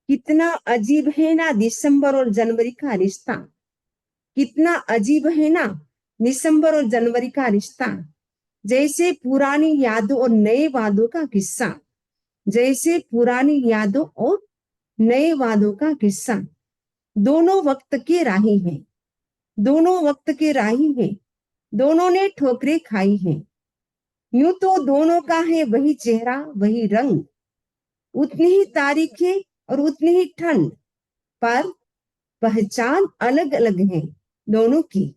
कितना अजीब है ना दिसंबर और जनवरी का रिश्ता। कितना अजीब है ना दिसंबर और जनवरी का रिश्ता। जैसे पुरानी यादों और नए वादों का किस्सा। जैसे पुरानी यादों और नए वादों का किस्सा। दोनों वक्त के राही हैं। दोनों वक्त के राही हैं। दोनों ने ठोकरें खाई हैं। यूं तो दोनों का है वही चेहरा वही रंग। उतनी ही तारीखें और उतनी ही ठंड। पर पहचान अलग अलग है दोनों की।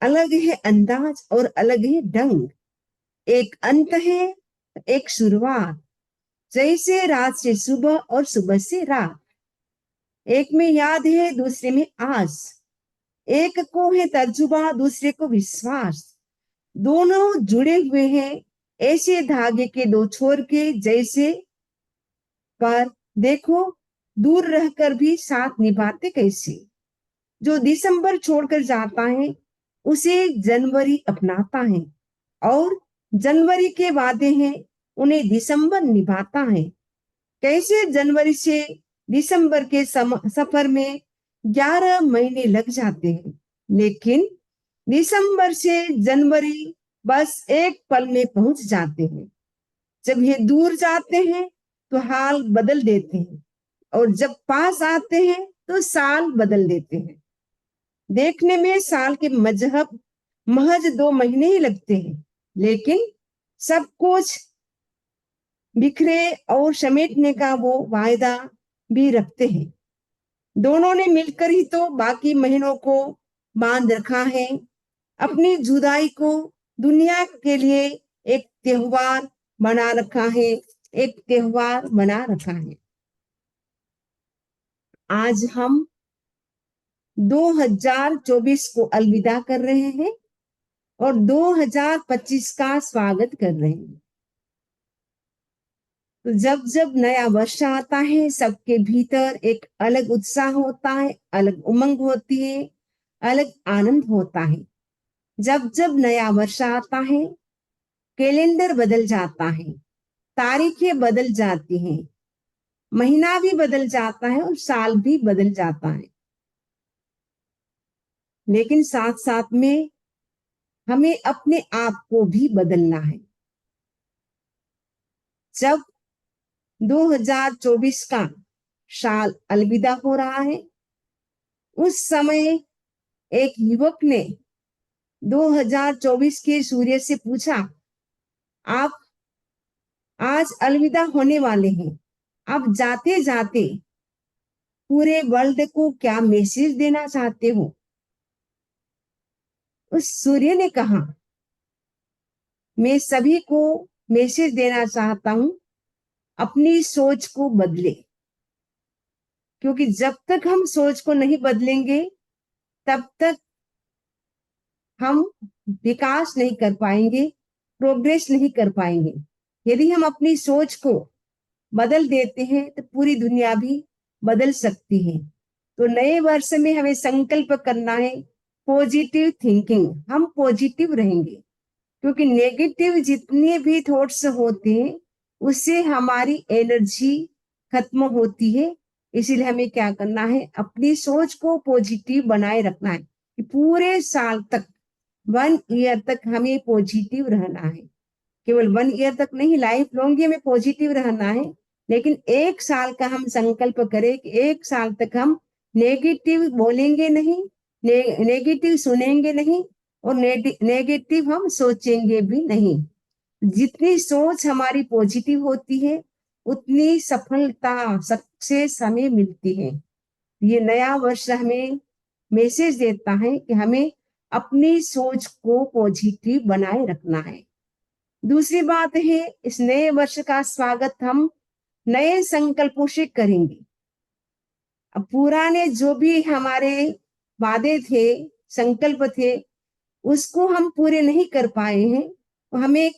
अलग है अंदाज और अलग है ढंग। एक अंत है, एक शुरुआत। जैसे रात से सुबह और सुबह से रात। एक में याद है दूसरे में आस। एक को है तजुर्बा दूसरे को विश्वास। दोनों जुड़े हुए हैं ऐसे धागे के दो छोर के जैसे। पर देखो, दूर रहकर भी साथ निभाते कैसे। जो दिसंबर छोड़कर जाता है उसे जनवरी अपनाता है। और जनवरी के वादे हैं उन्हें दिसंबर निभाता है। कैसे जनवरी से दिसंबर के सफर में 11 महीने लग जाते हैं, लेकिन दिसंबर से जनवरी बस एक पल में पहुंच जाते हैं। जब ये दूर जाते हैं तो हाल बदल देते हैं, और जब पास आते हैं तो साल बदल देते हैं। देखने में साल के मजहब महज 2 महीने ही लगते हैं, लेकिन सब कुछ बिखरे और समेटने का वो वायदा भी रखते हैं। दोनों ने मिलकर ही तो बाकी महीनों को बांध रखा है। अपनी जुदाई को दुनिया के लिए एक त्योहार बना रखा है। एक त्योहार बना रखा है। आज हम 2024 को अलविदा कर रहे हैं और 2025 का स्वागत कर रहे हैं। तो जब जब नया वर्ष आता है सबके भीतर एक अलग उत्साह होता है, अलग उमंग होती है, अलग आनंद होता है। जब जब नया वर्ष आता है कैलेंडर बदल जाता है, तारीखें बदल जाती हैं, महीना भी बदल जाता है और साल भी बदल जाता है। लेकिन साथ साथ में हमें अपने आप को भी बदलना है। जब 2024 का साल अलविदा हो रहा है, उस समय एक युवक ने 2024 के सूर्य से पूछा, आप आज अलविदा होने वाले हैं, आप जाते जाते पूरे वर्ल्ड को क्या मैसेज देना चाहते हो। उस सूर्य ने कहा, मैं सभी को मैसेज देना चाहता हूं, अपनी सोच को बदले। क्योंकि जब तक हम सोच को नहीं बदलेंगे तब तक हम विकास नहीं कर पाएंगे, प्रोग्रेस नहीं कर पाएंगे। यदि हम अपनी सोच को बदल देते हैं तो पूरी दुनिया भी बदल सकती है। तो नए वर्ष में हमें संकल्प करना है पॉजिटिव थिंकिंग। हम पॉजिटिव रहेंगे, क्योंकि नेगेटिव जितने भी थॉट्स होते हैं उससे हमारी एनर्जी खत्म होती है। इसीलिए हमें क्या करना है, अपनी सोच को पॉजिटिव बनाए रखना है कि पूरे साल तक, 1 ईयर तक हमें पॉजिटिव रहना है। केवल 1 ईयर तक नहीं, लाइफ लॉन्ग ही हमें पॉजिटिव रहना है। लेकिन 1 साल का हम संकल्प करें कि 1 साल तक हम नेगेटिव बोलेंगे नहीं, नेगेटिव सुनेंगे नहीं, और नेगेटिव हम सोचेंगे भी नहीं। जितनी सोच हमारी पॉजिटिव होती है उतनी सफलता, सक्सेस हमें मिलती है। ये नया वर्ष हमें मैसेज देता है कि हमें अपनी सोच को पॉजिटिव बनाए रखना है। दूसरी बात है, इस नए वर्ष का स्वागत हम नए संकल्पों से करेंगे। अब पुराने जो भी हमारे वादे थे, संकल्प थे, उसको हम पूरे नहीं कर पाए हैं, तो हमें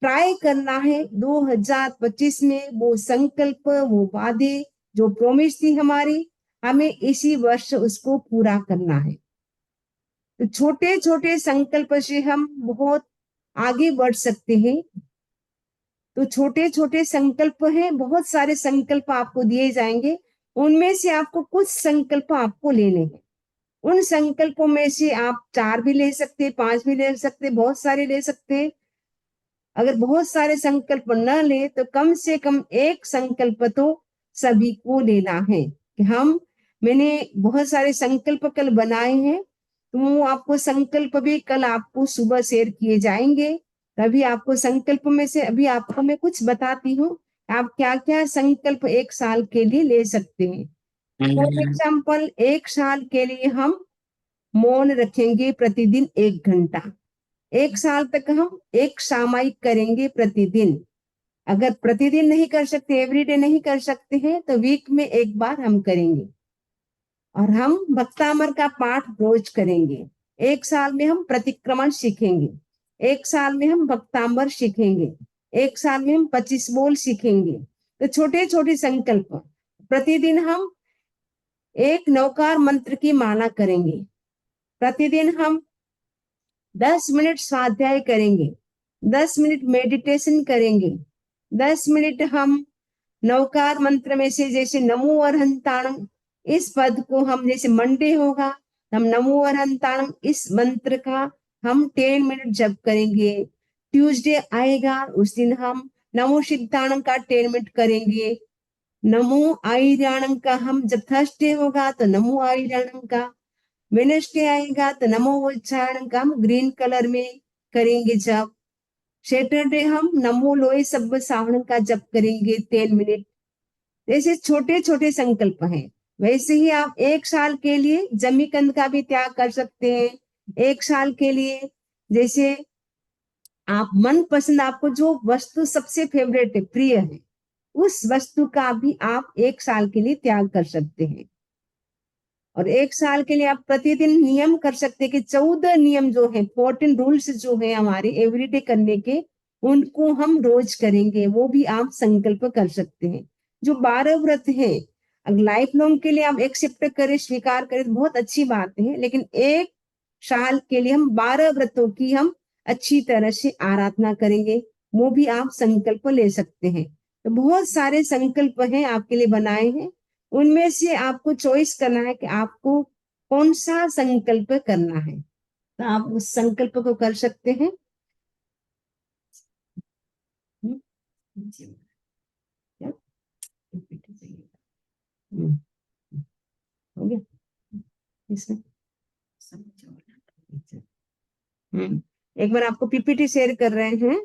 ट्राई करना है 2025 में वो संकल्प, वो वादे, जो प्रॉमिस थी हमारी, हमें इसी वर्ष उसको पूरा करना है। तो छोटे छोटे संकल्प से हम बहुत आगे बढ़ सकते हैं। तो छोटे छोटे संकल्प हैं, बहुत सारे संकल्प आपको दिए जाएंगे, उनमें से आपको कुछ संकल्प आपको लेने हैं। उन संकल्पों में से आप 4 भी ले सकते, 5 भी ले सकते, बहुत सारे ले सकते। अगर बहुत सारे संकल्प न ले तो कम से कम एक संकल्प तो सभी को लेना है कि मैंने बहुत सारे संकल्प कल बनाए हैं, तो वो आपको संकल्प भी कल आपको सुबह शेयर किए जाएंगे। तभी आपको संकल्प में से अभी आपको मैं कुछ बताती हूँ, आप क्या क्या संकल्प एक साल के लिए ले सकते हैं। फॉर एग्जाम्पल, एक साल के लिए हम मौन रखेंगे प्रतिदिन 1 घंटा। एक साल तक हम एक सामायिक करेंगे प्रतिदिन। अगर प्रतिदिन नहीं कर सकते, एवरीडे नहीं कर सकते हैं, तो वीक में एक बार हम करेंगे। और हम भक्तामर का पाठ रोज करेंगे। एक साल में हम प्रतिक्रमण सीखेंगे, एक साल में हम भक्तामर सीखेंगे, एक साल में हम 25 बोल सीखेंगे। तो छोटे छोटे संकल्प, प्रतिदिन हम एक नौकार मंत्र की माला करेंगे, प्रतिदिन हम 10 मिनट स्वाध्याय करेंगे, 10 मिनट मेडिटेशन करेंगे, 10 मिनट हम नवकार मंत्र में से जैसे नमो अरहंताणम, इस पद को हम, जैसे मंडे होगा हम नमो अरहंताणम इस मंत्र का हम 10 मिनट जप करेंगे। ट्यूसडे आएगा उस दिन हम नमो सिद्धाणम का 10 मिनट करेंगे। नमो आयरण्यम का हम, जब थर्सडे होगा तो नमो आयरण्यम का, वेडनेसडे आएगा तो नमो उच्चारण का हम ग्रीन कलर में करेंगे जप। सैटरडे हम नमो लोए सब सावण का जप करेंगे 10 मिनट। ऐसे छोटे छोटे संकल्प हैं। वैसे ही आप एक साल के लिए जमीकंद का भी त्याग कर सकते हैं। एक साल के लिए जैसे आप मन पसंद, आपको जो वस्तु सबसे फेवरेट है, प्रिय है, उस वस्तु का भी आप एक साल के लिए त्याग कर सकते हैं। और एक साल के लिए आप प्रतिदिन नियम कर सकते हैं कि 14 नियम जो है, 14 रूल्स जो है हमारे एवरीडे करने के, उनको हम रोज करेंगे। वो भी आप संकल्प कर सकते हैं। जो 12 व्रत है, अगर लाइफ लॉन्ग के लिए आप एक्सेप्ट करें, स्वीकार करें तो बहुत अच्छी बात है, लेकिन एक साल के लिए हम 12 व्रतों की हम अच्छी तरह से आराधना करेंगे, वो भी आप संकल्प ले सकते हैं। तो बहुत सारे संकल्प हैं आपके लिए बनाए हैं, उनमें से आपको चॉइस करना है कि आपको कौन सा संकल्प करना है, तो आप उस संकल्प को कर सकते हैं। हम्म, हो गया इसमें। एक बार आपको पीपीटी शेयर कर रहे हैं।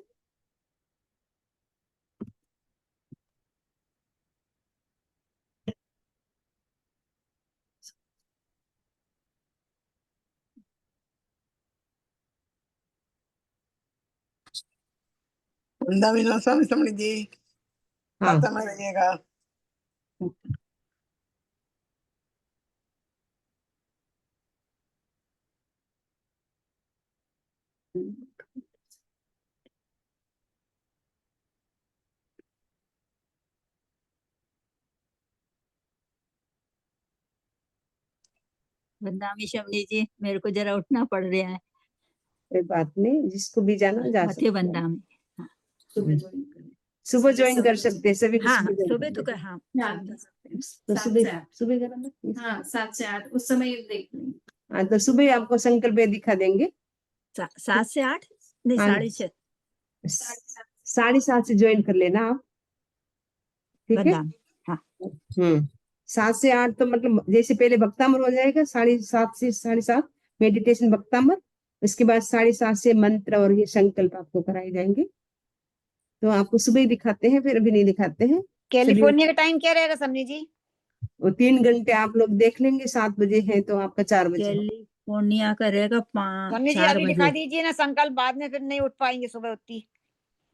वृंदावन स्वामी समझ जी, हाँ, खाता में रहिएगा। वृंदावन शमनी जी, मेरे को जरा उठना पड़ रहा है। कोई बात नहीं, जिसको भी जाना जा मध्य सकते हैं। वृंदावन सुबह ज्वाइन कर सकते हैं सभी को। हाँ, सुबह join सुबह कर तो सकते कर, हाँ हैं। तो सुबह सुबह करना। हाँ 7 से 8 उस समय देख लेंगे। हाँ, तो सुबह आपको संकल्प दिखा देंगे। 7 से 8 नहीं, हाँ, 6:30 7:30 से ज्वाइन कर लेना आप, ठीक है। वृंदावन। हाँ, 7 से 8 तो मतलब जैसे पहले भक्तामर हो जाएगा, 7:30 से 7:30 मेडिटेशन भक्तामर, उसके बाद 7:30 से मंत्र और ये संकल्प आपको कराए जाएंगे। तो आपको सुबह ही दिखाते हैं, फिर अभी नहीं दिखाते हैं। कैलिफोर्निया का टाइम क्या रहेगा समनी जी? वो 3 घंटे आप लोग देख लेंगे, 7 बजे है तो आपका 4 बजे। कैलिफोर्निया का रहेगा समनी जी 4 अभी बजे। दिखा दीजिए ना संकल्प, बाद में फिर नहीं उठ पाएंगे सुबह उठती।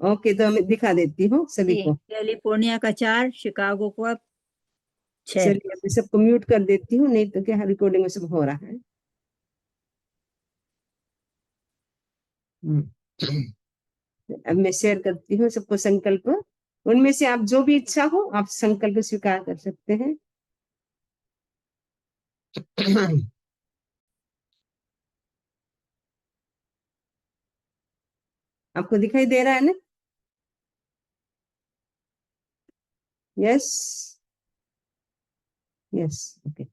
ओके, तो मैं दिखा देती हूँ सभी को। कैलिफोर्निया का 4, शिकागो को 6। चलिए अभी सबको म्यूट कर देती हूँ, नहीं तो क्या रिकॉर्डिंग में सब हो रहा है। अब मैं शेयर करती हूँ सबको संकल्प, उनमें से आप जो भी इच्छा हो आप संकल्प स्वीकार कर सकते हैं। आपको दिखाई दे रहा है ना? Yes, yes, okay.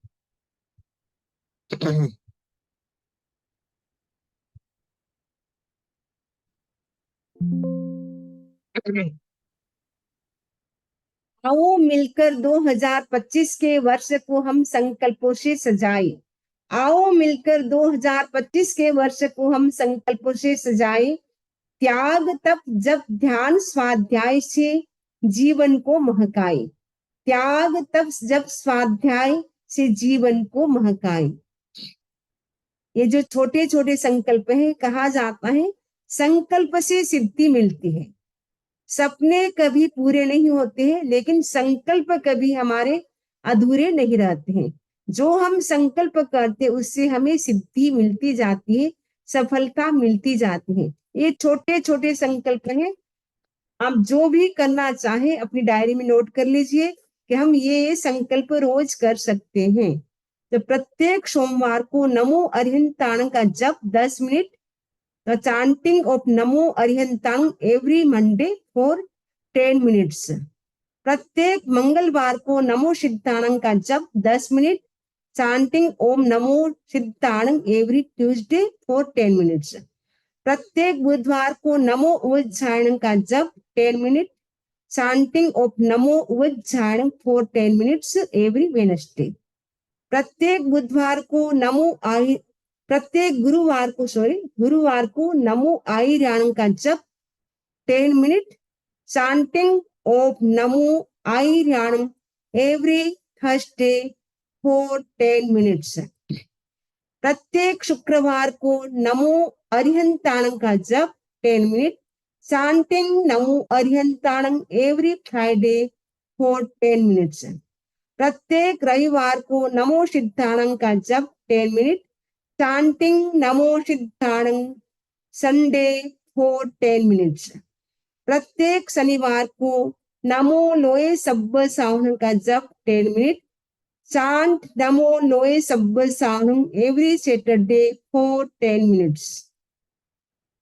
आओ मिलकर 2025 के वर्ष को हम संकल्पों से सजाए। आओ मिलकर 2025 के वर्ष को हम संकल्पों से सजाए। त्याग तप जब ध्यान स्वाध्याय से जीवन को महकाए। त्याग तप जब स्वाध्याय से जीवन को महकाए। ये जो छोटे छोटे संकल्प हैं, कहा जाता है संकल्प से सिद्धि मिलती है। सपने कभी पूरे नहीं होते हैं, लेकिन संकल्प कभी हमारे अधूरे नहीं रहते हैं। जो हम संकल्प करते उससे हमें सिद्धि मिलती जाती है, सफलता मिलती जाती है। ये छोटे छोटे संकल्प हैं। आप जो भी करना चाहे अपनी डायरी में नोट कर लीजिए कि हम ये संकल्प रोज कर सकते हैं। तो प्रत्येक सोमवार को नमो अरिहंताण का जप 10 minute, the chanting of Namo Arihantang every Monday for 10 minutes. प्रत्येक मंगलवार को नमो सिद्धाणं का जप 10 minute, chanting Om NaMo सिद्धाणं every Tuesday for 10 minutes. प्रत्येक बुधवार को नमो उज्जायणं का जप 10 minute, chanting of NaMo उज्जायणं for 10 minutes every Wednesday. प्रत्येक गुरुवार को नमो आईराणं का जप 10 minute, chanting of NaMo आईराणं every Thursday for 10 minutes. प्रत्येक शुक्रवार को नमो अरिहंताणं का जप 10 minute, chanting NaMo अरिहंताणं every Friday for 10 minutes. प्रत्येक रविवार को नमो सिद्धाणं का जप 10 minute, chanting NaMo सिद्धाणं Sunday for 10 minutes. प्रत्येक शनिवार को नमो लोए सब्ब सावणं का जप 10 मिनट, chant नमो लोए सब्ब सावणं every Saturday for 10 minutes.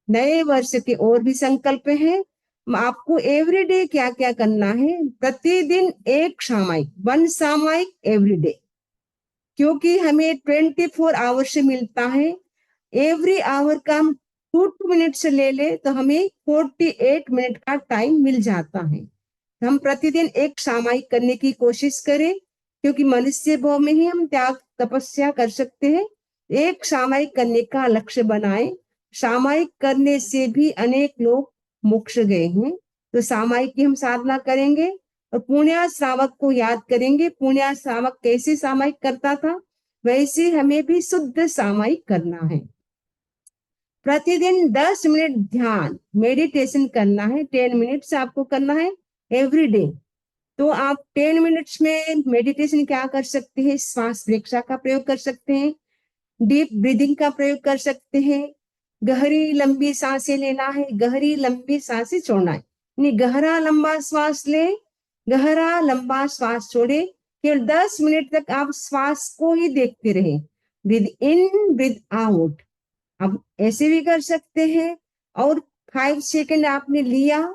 नए वर्ष के और भी संकल्प हैं। आपको एवरीडे क्या क्या करना है? प्रतिदिन एक सामायिक, 1 सामायिक एवरीडे, क्योंकि हमें 24 आवर्स से मिलता है। एवरी आवर का हम 2 मिनट से ले ले तो हमें 48 मिनट का टाइम मिल जाता है। हम प्रतिदिन एक सामायिक करने की कोशिश करें, क्योंकि मनुष्य भाव में ही हम त्याग तपस्या कर सकते हैं। एक सामायिक करने का लक्ष्य बनाएं। सामायिक करने से भी अनेक लोग मोक्ष गए हैं। तो सामायिक की हम साधना करेंगे और पुण्य श्रावक को याद करेंगे। पुण्य श्रावक कैसे सामायिक करता था, वैसे हमें भी शुद्ध सामायिक करना है। प्रतिदिन 10 मिनट ध्यान मेडिटेशन करना है। 10 मिनट्स आपको करना है एवरीडे। तो आप 10 मिनट्स में मेडिटेशन क्या कर सकते हैं? श्वास प्रेक्षा का प्रयोग कर सकते हैं, डीप ब्रीदिंग का प्रयोग कर सकते हैं। गहरी लंबी सांसें लेना है, गहरी लंबी सांसें छोड़ना है। नहीं, गहरा लंबा श्वास ले, गहरा लंबा श्वास छोड़े। केवल 10 मिनट तक आप श्वास को ही देखते रहे। Breathe in, breathe out. अब ऐसे भी कर सकते हैं। और 5 सेकंड आपने लिया,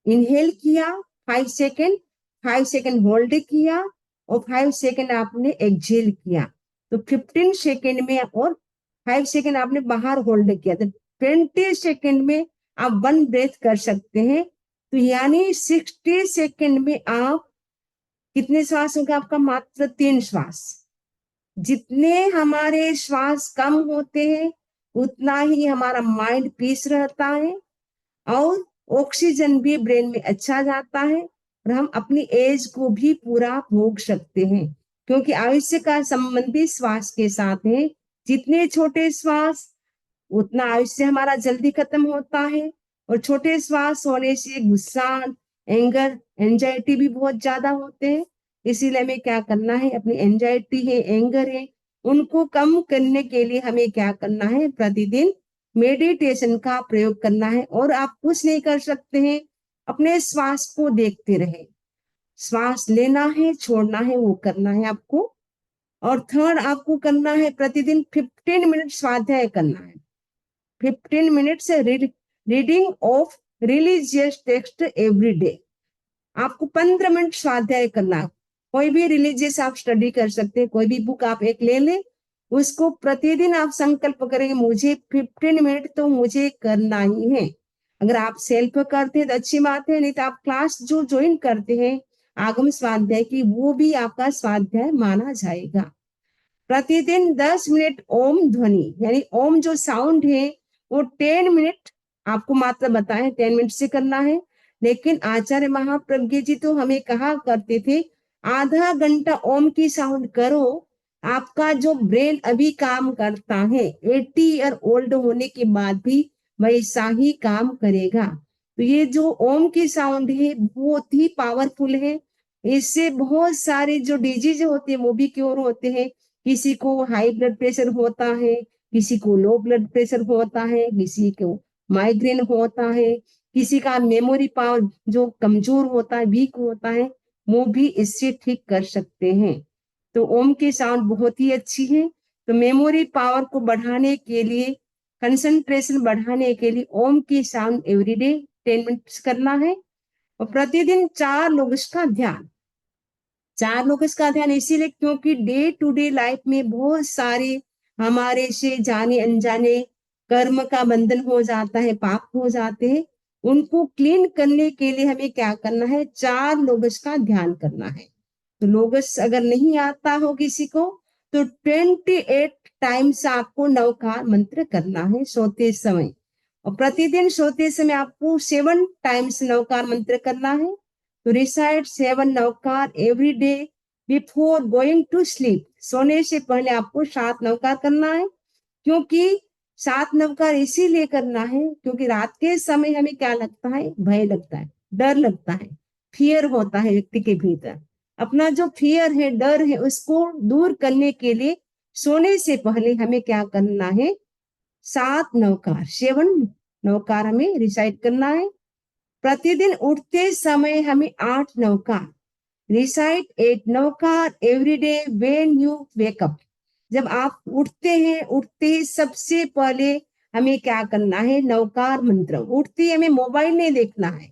इनहेल किया 5 सेकंड, 5 सेकंड होल्ड किया और 5 सेकंड आपने एक्सहेल किया। तो 15 सेकंड में और 5 सेकंड आपने बाहर होल्ड किया, तो 20 सेकंड में आप 1 ब्रेथ कर सकते हैं। तो यानी 60 सेकंड में आप कितने श्वास होगा आपका? मात्र 3 श्वास। जितने हमारे श्वास कम होते हैं उतना ही हमारा माइंड पीस रहता है और ऑक्सीजन भी ब्रेन में अच्छा जाता है और हम अपनी एज को भी पूरा भोग सकते हैं, क्योंकि आयुष्य का संबंध भी श्वास के साथ है। जितने छोटे श्वास उतना आयुष्य हमारा जल्दी खत्म होता है। और छोटे श्वास होने से गुस्सा, एंगर, एंजाइटी भी बहुत ज्यादा होते हैं। इसीलिए हमें क्या करना है? अपनी एंजाइटी है, एंगर है, उनको कम करने के लिए हमें क्या करना है? प्रतिदिन मेडिटेशन का प्रयोग करना है। और आप कुछ नहीं कर सकते हैं, अपने श्वास को देखते रहे। श्वास लेना है, छोड़ना है, वो करना है आपको। और थर्ड आपको करना है प्रतिदिन 15 मिनट स्वाध्याय करना है। 15 मिनट से reading of religious text every day. आपको 15 मिनट स्वाध्याय करना। कोई भी रिलीजियस आप स्टडी कर सकते हैं, कोई भी बुक आप एक ले लें, उसको प्रतिदिन आप संकल्प करेंगे मुझे 15 मिनट तो मुझे करना ही है। अगर आप सेल्फ करते हैं तो अच्छी बात है, नहीं तो आप क्लास जो ज्वाइन करते हैं आगम स्वाध्याय की, वो भी आपका स्वाध्याय माना जाएगा। प्रतिदिन 10 मिनट ओम ध्वनि यानी ओम जो साउंड है वो 10 मिनट आपको मात्र बताएं 10 मिनट से करना है। लेकिन आचार्य महाप्रज्ञ जी तो हमें कहा करते थे आधा घंटा ओम की साउंड करो, आपका जो ब्रेन अभी काम करता है 80 ईयर ओल्ड होने के बाद भी वैसा ही काम करेगा। तो ये जो ओम की साउंड है बहुत ही पावरफुल है। इससे बहुत सारे जो डिजीज होते हैं वो भी क्योर होते हैं। किसी को हाई ब्लड प्रेशर होता है, किसी को लो ब्लड प्रेशर होता है, किसी को माइग्रेन होता है, किसी का मेमोरी पावर जो कमजोर होता है, वीक होता है, वो भी इससे ठीक कर सकते हैं। तो ओम की साउंड बहुत ही अच्छी है। तो मेमोरी पावर को बढ़ाने के लिए, कंसंट्रेशन बढ़ाने के लिए ओम की साउंड एवरीडे 10 मिनट्स करना है। और प्रतिदिन 4 लोग इसका ध्यान, 4 लोग इसका ध्यान इसीलिए क्योंकि डे टू डे लाइफ में बहुत सारे हमारे से जाने अनजाने कर्म का बंधन हो जाता है, पाप हो जाते हैं। उनको क्लीन करने के लिए हमें क्या करना है, 4 लोगस का ध्यान करना है। तो लोगस अगर नहीं आता हो किसी को तो 28 टाइम्स आपको नवकार मंत्र करना है सोते समय। और प्रतिदिन सोते समय आपको 7 टाइम्स नवकार मंत्र करना है। तो recite 7 Navkar every day before going to sleep. सोने से पहले आपको 7 नवकार करना है। क्योंकि 7 नवकार इसीलिए करना है क्योंकि रात के समय हमें क्या लगता है, भय लगता है, डर लगता है, फियर होता है व्यक्ति के भीतर। अपना जो फियर है, डर है, उसको दूर करने के लिए सोने से पहले हमें क्या करना है, 7 नवकार 7 नवकार हमें रिसाइट करना है। प्रतिदिन उठते समय हमें 8 Navkar recite 8 Navkar every day when you wake up. जब आप उठते हैं, उठते ही सबसे पहले हमें क्या करना है, नवकार मंत्र। उठते ही हमें मोबाइल नहीं देखना है।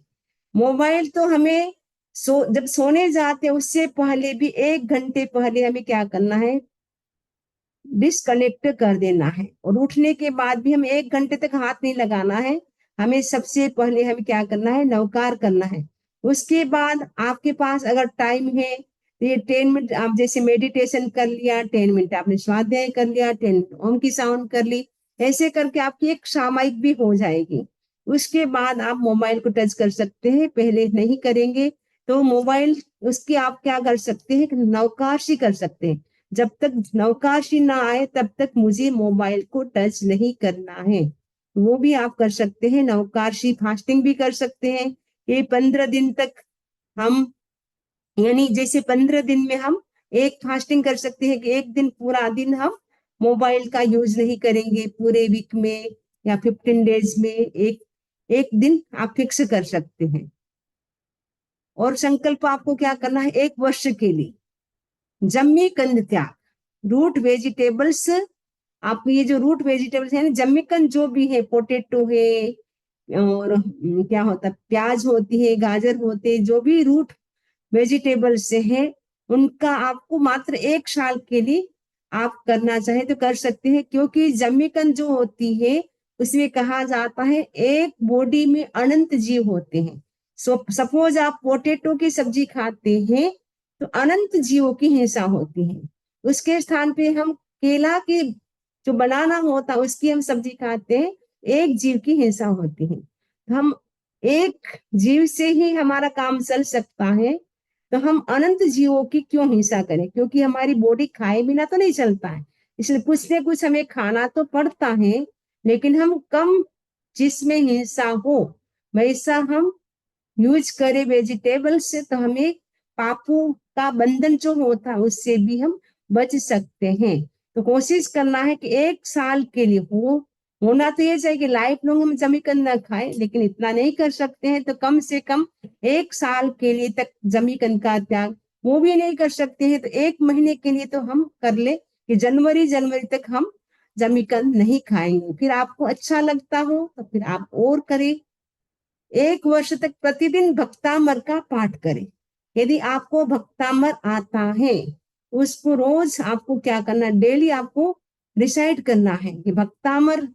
मोबाइल तो हमें जब सोने जाते हैं उससे पहले भी 1 घंटे पहले हमें क्या करना है, डिस्कनेक्ट कर देना है। और उठने के बाद भी हमें 1 घंटे तक हाथ नहीं लगाना है। हमें सबसे पहले हमें क्या करना है, नवकार करना है। उसके बाद आपके पास अगर टाइम है तो ये 10 मिनट आप जैसे मेडिटेशन कर लिया, 10 मिनट आपने स्वाध्याय कर लिया, 10 मिनट ओम की साउंड कर ली, ऐसे करके आपकी एक सामायिक भी हो जाएगी। उसके बाद आप मोबाइल को टच कर सकते हैं। पहले नहीं करेंगे तो मोबाइल उसकी आप क्या कर सकते हैं, नवकाशी कर सकते हैं। जब तक नवकाशी ना आए तब तक मुझे मोबाइल को टच नहीं करना है। वो भी आप कर सकते हैं। नवकाशी फास्टिंग भी कर सकते हैं। ये 15 दिन तक हम, यानी जैसे 15 दिन में हम एक फास्टिंग कर सकते हैं कि एक दिन पूरा दिन हम मोबाइल का यूज नहीं करेंगे पूरे वीक में, या 15 डेज में एक दिन आप फिक्स कर सकते हैं। और संकल्प आपको क्या करना है, 1 वर्ष के लिए जम्मी कंद त्याग, रूट वेजिटेबल्स। आप ये जो रूट वेजिटेबल्स है, जम्मी कंद जो भी है, पोटेटो है और क्या होता है, प्याज होती है, गाजर होते हैं, जो भी रूट वेजिटेबल्स से है, उनका आपको मात्र 1 साल के लिए आप करना चाहे तो कर सकते हैं। क्योंकि जम्मीकंद जो होती है उसमें कहा जाता है एक बॉडी में अनंत जीव होते हैं। सपोज आप पोटेटो की सब्जी खाते हैं तो अनंत जीवों की हिंसा होती है। उसके स्थान पे हम केला की जो बनाना होता है उसकी हम सब्जी खाते हैं, एक जीव की हिंसा होती है। हम एक जीव से ही हमारा काम चल सकता है, तो हम अनंत जीवों की क्यों हिंसा करें। क्योंकि हमारी बॉडी खाए बिना तो नहीं चलता है, इसलिए कुछ न कुछ हमें खाना तो पड़ता है। लेकिन हम कम जिसमें हिंसा हो वैसा हम यूज करें वेजिटेबल से, तो हमें पापों का बंधन जो होता है उससे भी हम बच सकते हैं। तो कोशिश करना है कि 1 साल के लिए होना तो ये चाहिए कि लाइफ लॉन्ग हम जमीकंद न खाएं, लेकिन इतना नहीं कर सकते हैं तो कम से कम 1 साल के लिए तक जमीकंद का त्याग, वो भी नहीं कर सकते हैं तो 1 महीने के लिए तो हम कर ले कि जनवरी तक हम जमीकंद नहीं खाएंगे। फिर आपको अच्छा लगता हो तो फिर आप और करें। 1 वर्ष तक प्रतिदिन भक्तामर का पाठ करें। यदि आपको भक्तामर आता है, उसको रोज आपको क्या करना, डेली आपको डिसाइड करना है कि भक्तामर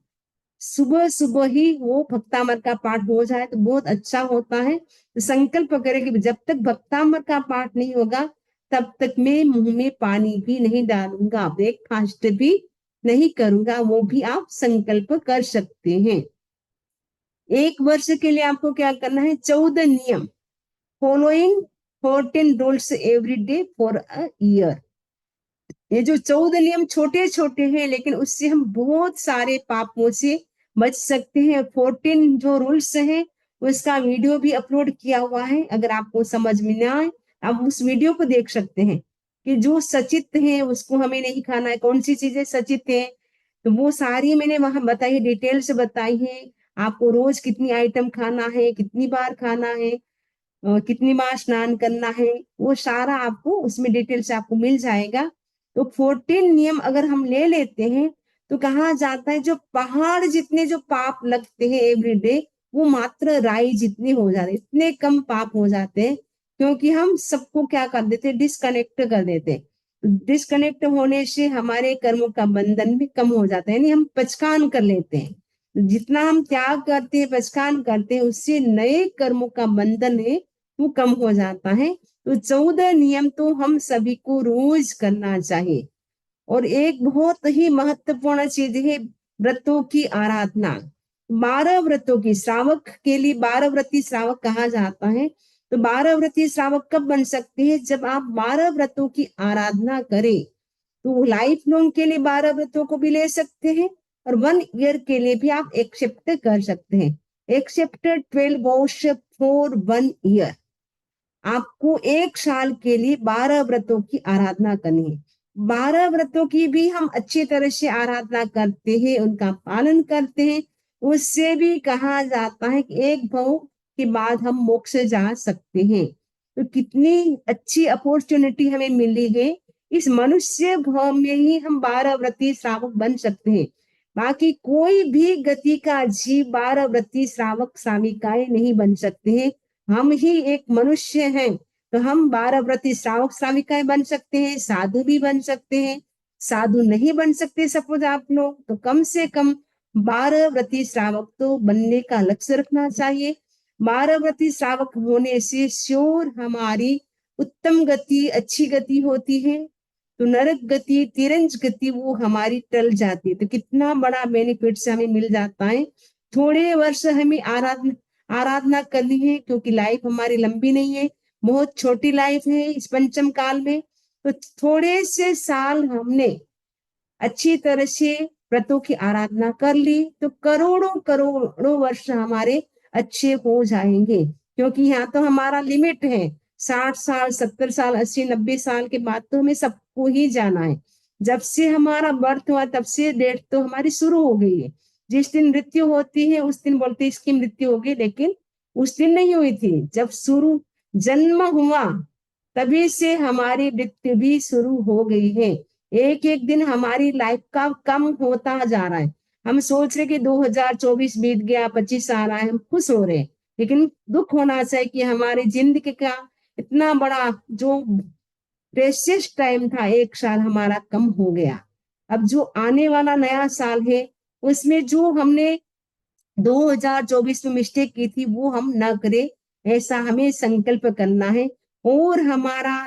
सुबह सुबह ही वो भक्तामर का पाठ हो जाए तो बहुत अच्छा होता है। तो संकल्प करें कि जब तक भक्तामर का पाठ नहीं होगा तब तक मैं मुंह में पानी भी नहीं डालूंगा, ब्रेकफास्ट भी नहीं करूंगा। वो भी आप संकल्प कर सकते हैं। 1 वर्ष के लिए आपको क्या करना है, 14 नियम, following 14 rules every day for a year. ये जो 14 नियम छोटे छोटे हैं, लेकिन उससे हम बहुत सारे पापों से बच सकते हैं। 14 जो रूल्स हैं उसका वीडियो भी अपलोड किया हुआ है। अगर आपको समझ में ना आए आप उस वीडियो को देख सकते हैं कि जो सचित है उसको हमें नहीं खाना है, कौन सी चीजें सचित है, तो वो सारी मैंने वहां बताई है, डिटेल से बताई है। आपको रोज कितनी आइटम खाना है, कितनी बार खाना है, कितनी बार स्नान करना है, वो सारा आपको उसमें डिटेल से आपको मिल जाएगा। तो 14 नियम अगर हम ले लेते हैं तो कहा जाता है जो पहाड़ जितने जो पाप लगते हैं एवरीडे, वो मात्र राई जितने हो जाते हैं, इतने कम पाप हो जाते हैं। क्योंकि हम सबको क्या कर देते हैं, डिस्कनेक्ट कर देते हैं। डिस्कनेक्ट होने से हमारे कर्मों का बंधन भी कम हो जाता है, यानी हम पचकान कर लेते हैं। जितना हम त्याग करते हैं, पचकान करते हैं, उससे नए कर्मों का बंधन है वो कम हो जाता है। तो 14 नियम तो हम सभी को रोज करना चाहिए। और एक बहुत ही महत्वपूर्ण चीज है व्रतों की आराधना। 12 व्रतों की, श्रावक के लिए 12 व्रती श्रावक कहा जाता है। तो 12 व्रती श्रावक कब बन सकते हैं, जब आप 12 व्रतों की आराधना करें। तो लाइफ लॉन्ग के लिए 12 व्रतों को भी ले सकते हैं और 1 ईयर के लिए भी आप एक्सेप्ट कर सकते हैं। Accept 12 vows for 1 year. आपको 1 साल के लिए 12 व्रतों की आराधना करनी है। 12 व्रतों की भी हम अच्छी तरह से आराधना करते हैं, उनका पालन करते हैं। उससे भी कहा जाता है कि एक भव के बाद हम मोक्ष जा सकते हैं। तो कितनी अच्छी अपॉर्चुनिटी हमें मिली है, इस मनुष्य भव में ही हम 12 व्रती श्रावक बन सकते हैं। बाकी कोई भी गति का जीव 12 व्रती श्रावक श्राविकाएं नहीं बन सकते हैं। हम ही एक मनुष्य हैं, तो हम 12 व्रती श्रावक श्राविकाएं बन सकते हैं, साधु भी बन सकते हैं। साधु नहीं बन सकते सपोज आप लोग, तो कम से कम 12 व्रती श्रावक तो बनने का लक्ष्य रखना चाहिए। 12 व्रती श्रावक होने से श्योर हमारी उत्तम गति, अच्छी गति होती है। तो नरक गति, तिरंज गति वो हमारी टल जाती है। तो कितना बड़ा बेनिफिट से हमें मिल जाता है। थोड़े वर्ष हमें आराधना करनी है, क्योंकि लाइफ हमारी लंबी नहीं है, बहुत छोटी लाइफ है इस पंचम काल में। तो थोड़े से साल हमने अच्छी तरह से व्रतों की आराधना कर ली तो करोड़ों करोड़ों वर्ष हमारे अच्छे हो जाएंगे। क्योंकि यहाँ तो हमारा लिमिट है 60 साल, 70 साल, 80, 90 साल के बाद तो हमें सबको ही जाना है। जब से हमारा बर्थ हुआ तब से डेट तो हमारी शुरू हो गई है। जिस दिन मृत्यु होती है उस दिन बोलते इसकी मृत्यु होगी, लेकिन उस दिन नहीं हुई थी। जब शुरू जन्म हुआ तभी से हमारी मृत्यु भी शुरू हो गई है। एक एक दिन हमारी लाइफ का कम होता जा रहा है। हम सोच रहे कि 2024 बीत गया, 25 आ रहा है, हम खुश हो रहे हैं। लेकिन दुख होना चाहिए कि हमारी जिंदगी का इतना बड़ा जो प्रेशियस टाइम था, 1 साल हमारा कम हो गया। अब जो आने वाला नया साल है उसमें जो हमने 2024 में मिस्टेक की थी वो हम ना करें, ऐसा हमें संकल्प करना है। और हमारा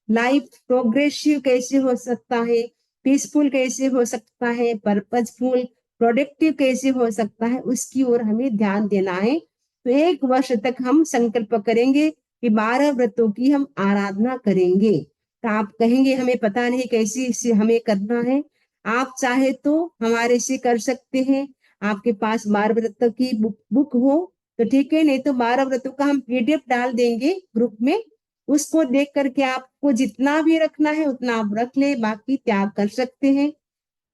लाइफ प्रोग्रेसिव कैसे हो सकता है, पीसफुल कैसे हो सकता है, पर्पजफुल प्रोडक्टिव कैसे हो सकता है, उसकी ओर हमें ध्यान देना है। तो 1 वर्ष तक हम संकल्प करेंगे कि 12 व्रतों की हम आराधना करेंगे। तो आप कहेंगे हमें पता नहीं कैसे इसे हमें करना है। आप चाहे तो हमारे से कर सकते हैं। आपके पास 12 व्रतों की बुक हो तो ठीक है, नहीं तो 12 व्रतों का हम पीडीएफ डाल देंगे ग्रुप में। उसको देख करके आपको जितना भी रखना है उतना आप रख ले, बाकी त्याग कर सकते हैं।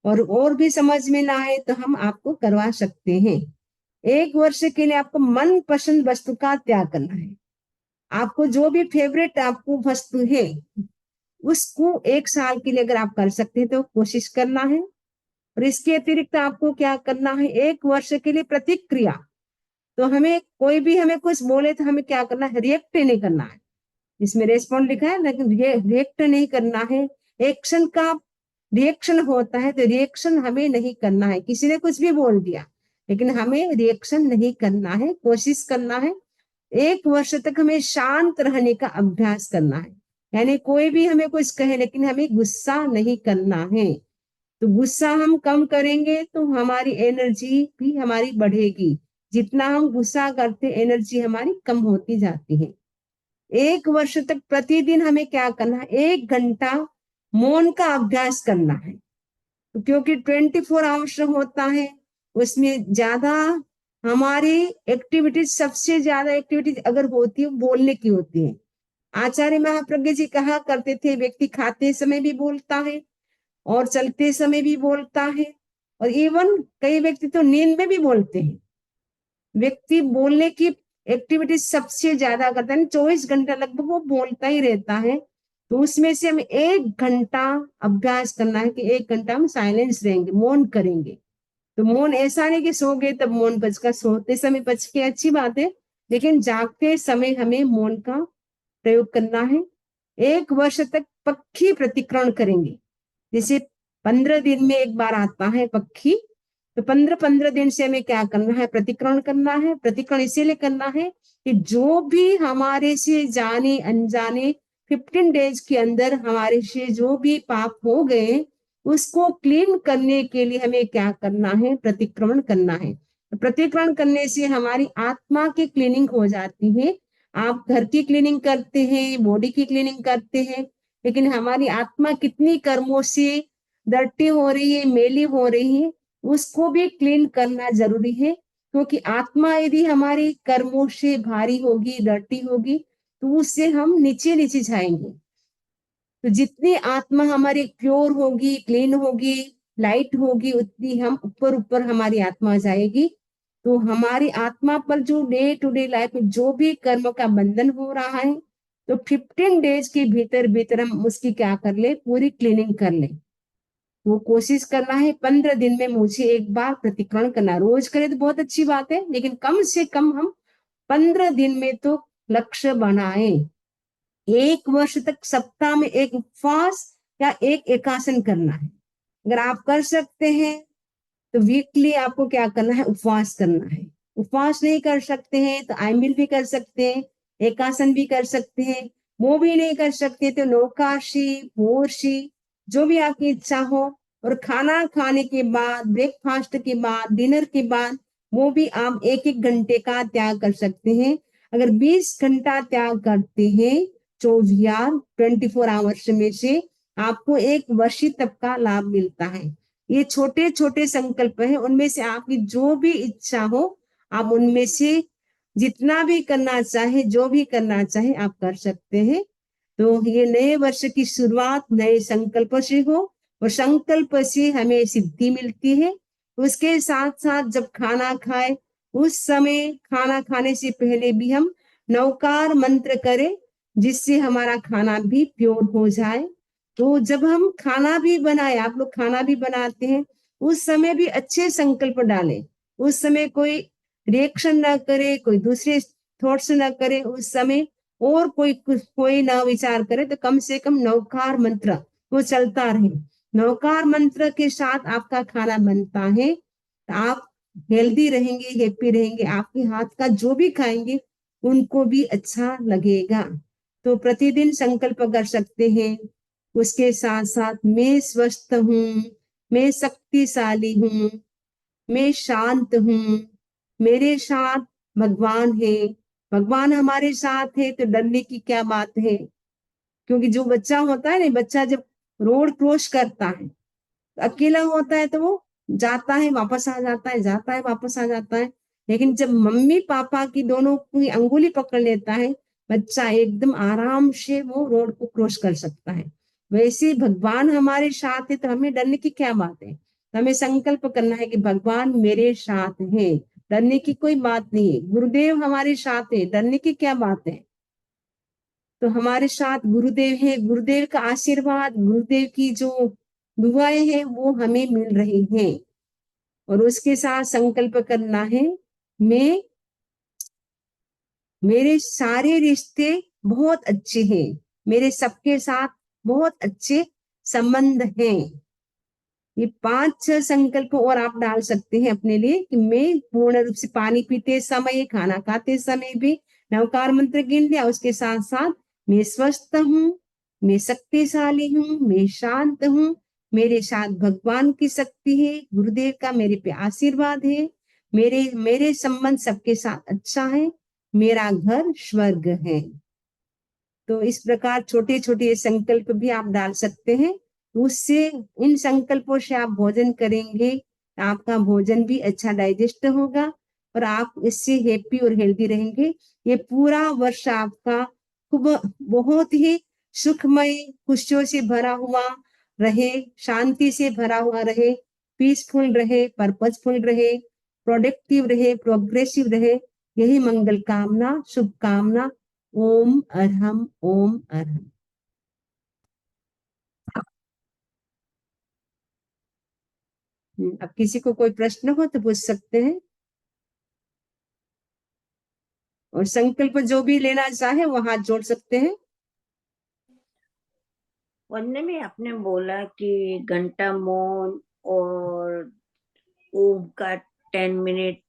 और भी समझ में ना आए तो हम आपको करवा सकते हैं। 1 वर्ष के लिए आपको मन पसंद वस्तु का त्याग करना है। आपको जो भी फेवरेट आपको वस्तु है उसको 1 साल के लिए अगर आप कर सकते हैं तो कोशिश करना है। और इसके अतिरिक्त आपको क्या करना है, 1 वर्ष के लिए प्रतिक्रिया। तो हमें कोई भी हमें कुछ बोले तो हमें क्या करना है, रिएक्ट नहीं करना है। इसमें रेस्पॉन्ड लिखा है लेकिन रिएक्ट नहीं करना है। एक्शन का रिएक्शन होता है, तो रिएक्शन हमें नहीं करना है। किसी ने कुछ भी बोल दिया लेकिन हमें रिएक्शन नहीं करना है, कोशिश करना है। 1 वर्ष तक हमें शांत रहने का अभ्यास करना है। यानी कोई भी हमें कुछ कहे लेकिन हमें गुस्सा नहीं करना है। तो गुस्सा हम कम करेंगे तो हमारी एनर्जी भी हमारी बढ़ेगी। जितना हम गुस्सा करते एनर्जी हमारी कम होती जाती है। 1 वर्ष तक प्रतिदिन हमें क्या करना है, 1 घंटा मौन का अभ्यास करना है। तो क्योंकि 24 आवर्स होता है, उसमें ज्यादा हमारी एक्टिविटीज, सबसे ज्यादा एक्टिविटीज अगर होती है बोलने की होती है। आचार्य महाप्रज्ञ जी कहा करते थे, व्यक्ति खाते समय भी बोलता है और चलते समय भी बोलता है, और इवन कई व्यक्ति तो नींद में भी बोलते हैं। व्यक्ति बोलने की एक्टिविटी सबसे ज्यादा करता है, 24 घंटा लगभग वो बोलता ही रहता है। तो उसमें से हमें 1 घंटा अभ्यास करना है कि 1 घंटा हम साइलेंस रहेंगे, मौन करेंगे। तो मौन ऐसा नहीं कि सो गए तब मौन बच का, सोते समय बच के अच्छी बात है, लेकिन जागते समय हमें मौन का प्रयोग करना है। 1 वर्ष तक पक्षी प्रतिक्रमण करेंगे। जैसे 15 दिन में एक बार आता है पक्षी, तो 15-15 दिन से हमें क्या करना है, प्रतिक्रमण करना है। प्रतिक्रमण इसीलिए करना है कि जो भी हमारे से जाने अनजाने 15 डेज के अंदर हमारे से जो भी पाप हो गए उसको क्लीन करने के लिए हमें क्या करना है, प्रतिक्रमण करना है। प्रतिक्रमण करने से हमारी आत्मा की क्लीनिंग हो जाती है। आप घर की क्लीनिंग करते हैं, बॉडी की क्लीनिंग करते हैं, लेकिन हमारी आत्मा कितनी कर्मों से डर्टी हो रही है, मेली हो रही है, उसको भी क्लीन करना जरूरी है। क्योंकि आत्मा यदि हमारी कर्मों से भारी होगी, डर्टी होगी, तो उससे हम नीचे नीचे जाएंगे। तो जितनी आत्मा हमारी प्योर होगी, क्लीन होगी, लाइट होगी, उतनी हम ऊपर ऊपर हमारी आत्मा जाएगी। तो हमारी आत्मा पर जो डे टू डे लाइफ में जो भी कर्म का बंधन हो रहा है, तो 15 डेज के भीतर भीतर हम उसकी क्या कर ले, पूरी क्लीनिंग कर ले। वो कोशिश करना है 15 दिन में मुझे एक बार प्रतिक्रमण करना। रोज करे तो बहुत अच्छी बात है, लेकिन कम से कम हम 15 दिन में तो लक्ष्य बनाए। 1 वर्ष तक सप्ताह में एक उपवास या एक एकासन करना है। अगर आप कर सकते हैं तो वीकली आपको क्या करना है, उपवास करना है। उपवास नहीं कर सकते हैं तो आइमिल भी कर सकते हैं, एकासन भी कर सकते हैं। वो भी नहीं कर सकते तो नौकाशी, भोरशी, जो भी आपकी इच्छा हो। और खाना खाने के बाद, ब्रेकफास्ट के बाद, डिनर के बाद, वो भी आप 1-1 घंटे का त्याग कर सकते हैं। अगर 20 घंटा त्याग करते हैं 24 आवर्स में से, आपको 1 वर्ष तक का लाभ मिलता है। ये छोटे छोटे संकल्प हैं, उनमें से आपकी जो भी इच्छा हो, आप उनमें से जितना भी करना चाहे, जो भी करना चाहे आप कर सकते हैं। तो ये नए वर्ष की शुरुआत नए संकल्प से हो, और संकल्प से हमें सिद्धि मिलती है। उसके साथ साथ जब खाना खाए, उस समय खाना खाने से पहले भी हम नवकार मंत्र करें, जिससे हमारा खाना भी प्योर हो जाए। तो जब हम खाना भी बनाए, आप लोग खाना भी बनाते हैं, उस समय भी अच्छे संकल्प डालें। उस समय कोई रिएक्शन ना करे, कोई दूसरे थॉट्स ना करे उस समय, और कोई ना विचार करे, तो कम से कम नवकार मंत्र वो चलता रहे। नवकार मंत्र के साथ आपका खाना बनता है, तो आप हेल्दी रहेंगे, हैप्पी रहेंगे। आपके हाथ का जो भी खाएंगे उनको भी अच्छा लगेगा। तो प्रतिदिन संकल्प कर सकते हैं। उसके साथ साथ मैं स्वस्थ हूँ, मैं शक्तिशाली हूँ, मैं शांत हूँ, मेरे साथ भगवान है। भगवान हमारे साथ है तो डरने की क्या बात है। क्योंकि जो बच्चा होता है ना, बच्चा जब रोड क्रॉस करता है तो अकेला होता है, तो वो जाता है वापस आ जाता है, जाता है वापस आ जाता है। लेकिन जब मम्मी पापा की दोनों की अंगुली पकड़ लेता है, बच्चा एकदम आराम से वो रोड को क्रॉस कर सकता है। वैसे भगवान हमारे साथ है तो हमें डरने की क्या बात है। तो हमें संकल्प करना है कि भगवान मेरे साथ है, डरने की कोई बात नहीं है। गुरुदेव हमारे साथ है, डरने की क्या बात है। तो हमारे साथ गुरुदेव है, गुरुदेव का आशीर्वाद, गुरुदेव की जो दुआएं हैं वो हमें मिल रही हैं। और उसके साथ संकल्प करना है, मैं मेरे सारे रिश्ते बहुत अच्छे हैं, मेरे सबके साथ बहुत अच्छे संबंध हैं। ये 5-6 संकल्प और आप डाल सकते हैं अपने लिए कि मैं पूर्ण रूप से पानी पीते समय, खाना खाते समय भी नवकार मंत्र गिन लिया। उसके साथ साथ मैं स्वस्थ हूँ, मैं शक्तिशाली हूँ, मैं शांत हूँ, मेरे साथ भगवान की शक्ति है, गुरुदेव का मेरे पे आशीर्वाद है, मेरे मेरे संबंध सबके साथ अच्छा है, मेरा घर स्वर्ग है। तो इस प्रकार छोटे छोटे संकल्प भी आप डाल सकते हैं। उससे इन संकल्पों से आप भोजन करेंगे, आपका भोजन भी अच्छा डाइजेस्ट होगा और आप इससे हैप्पी और हेल्दी रहेंगे। ये पूरा वर्ष आपका खूब बहुत ही सुखमय, खुशियों से भरा हुआ रहे, शांति से भरा हुआ रहे, पीसफुल रहे, पर्पसफुल रहे, प्रोडक्टिव रहे, प्रोग्रेसिव रहे। यही मंगल कामना, शुभकामना। ओम अरहम, ओम अरहम। अब किसी को कोई प्रश्न हो तो पूछ सकते हैं, और संकल्प जो भी लेना चाहे वो हाथ जोड़ सकते हैं। वंदना में आपने बोला कि घंटा मौन और ओम का 10 मिनट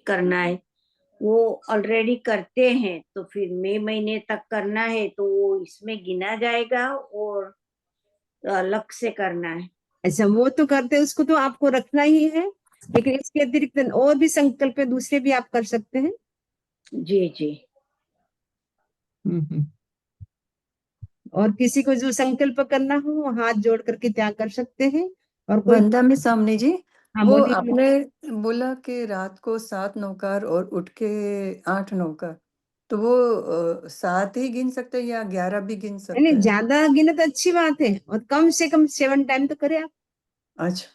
करना है, वो ऑलरेडी करते हैं, तो फिर मई महीने तक करना है तो वो इसमें गिना जाएगा और अलग से करना है? अच्छा, वो तो करते हैं, उसको तो आपको रखना ही है, लेकिन इसके अतिरिक्त और भी संकल्प दूसरे भी आप कर सकते हैं। जी जी। और किसी को जो संकल्प करना हो वो हाथ जोड़ करके त्याग कर सकते हैं। और कोई वंदा में सामने जी, हाँ वो बोलिए। आपने बोला कि रात को 7 नौकार और उठ के 8 नौकार, तो वो 7 ही गिन सकते हैं या 11 भी गिन सकते नहीं, हैं? ज्यादा गिने तो अच्छी बात है, और कम से कम 7 टाइम तो करें आप। अच्छा।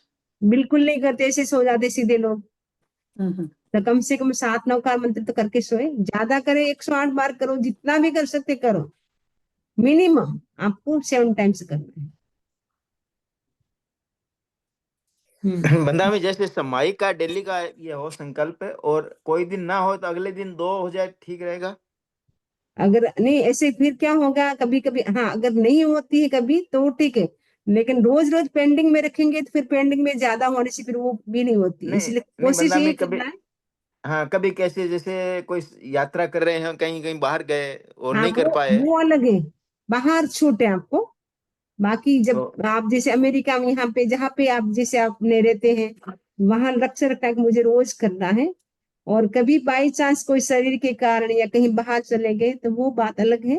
बिल्कुल नहीं करते, ऐसे सो जाते सीधे लोग। हम्म। तो कम से कम 7 नवकार मंत्र तो करके सोए। ज्यादा करे 108 बार करो, जितना भी कर सकते करो। मिनिमम आपको 7 टाइम्स करना है। बंदा में जैसे सामयिक का डेली का ये हो संकल्प है, और कोई दिन ना हो तो अगले दिन 2 हो जाए, ठीक रहेगा? अगर नहीं ऐसे फिर क्या होगा, कभी कभी हाँ अगर नहीं होती है कभी तो ठीक है, लेकिन रोज रोज पेंडिंग में रखेंगे तो फिर पेंडिंग में ज्यादा होने से फिर वो भी नहीं होती, नहीं इसलिए नहीं, कोशिश बंदा यही में कभी, करना है। हाँ कभी कैसे जैसे कोई यात्रा कर रहे हैं, कहीं कहीं बाहर गए और हाँ नहीं कर पाए, वो अलग है, बाहर छूट है आपको। बाकी तो जब आप जैसे अमेरिका में यहाँ पे जहाँ पे आप जैसे आपने रहते हैं, वहां लक्ष्य रखना है कि मुझे रोज करना है। और कभी बाई चांस कोई शरीर के कारण या कहीं बाहर चले गए तो वो बात अलग है,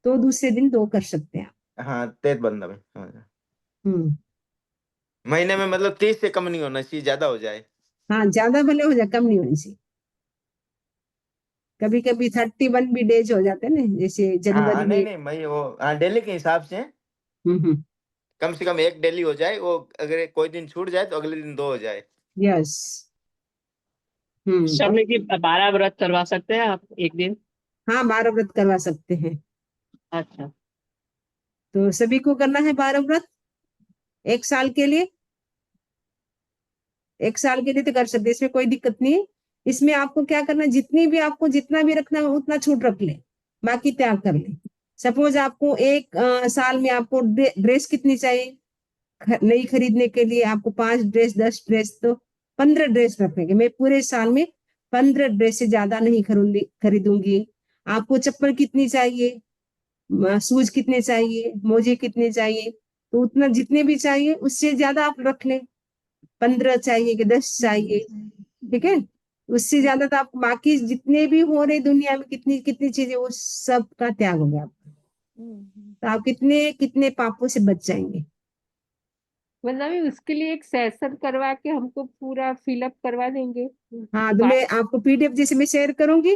तो दूसरे दिन 2 कर सकते हैं आप। हाँ तेज बंदा में, हाँ। हम्म। महीने में मतलब 30 से कम नहीं होना चाहिए, ज्यादा हो जाए। हाँ ज्यादा भले हो जाए, कम नहीं होनी चाहिए। कभी कभी 31 भी डेज हो जाते हैं ना, जैसे हाँ जनवरी हाँ, नहीं में। नहीं, मैं वो हाँ डेली के हिसाब से हम्म। कम से कम एक डेली हो जाए, वो अगर कोई दिन छूट जाए तो अगले दिन 2 हो जाए। यस। और स्वामी जी 12 व्रत करवा सकते हैं आप एक दिन? हाँ 12 व्रत करवा सकते हैं। अच्छा। तो सभी को करना है 12 व्रत 1 साल के लिए। 1 साल के लिए तो कर सकते हैं, इसमें कोई दिक्कत नहीं है। इसमें आपको क्या करना है, जितनी भी आपको जितना भी रखना है उतना छूट रख ले, बाकी त्याग कर ले। सपोज आपको एक साल में आपको ड्रेस कितनी चाहिए, नई खरीदने के लिए आपको 5 ड्रेस 10 ड्रेस, तो 15 ड्रेस रखेंगे। मैं पूरे साल में 15 ड्रेस से ज्यादा नहीं खरीदूंगी। आपको चप्पल कितनी चाहिए, शूज कितने चाहिए, मोजे कितने चाहिए, तो उतना जितने भी चाहिए उससे ज्यादा आप रख लें। 15 चाहिए कि 10 चाहिए, ठीक है। उससे ज्यादा तो आप बाकी जितने भी हो रहे दुनिया में कितनी कितनी चीजें, वो सब का त्याग हो गया आपका। तो आप कितने कितने पापों से बच जाएंगे। मतलब भी उसके लिए एक सेशन करवा के हमको पूरा फिलअप करवा देंगे। हाँ तो मैं आपको पीडीएफ जैसे मैं शेयर करूंगी,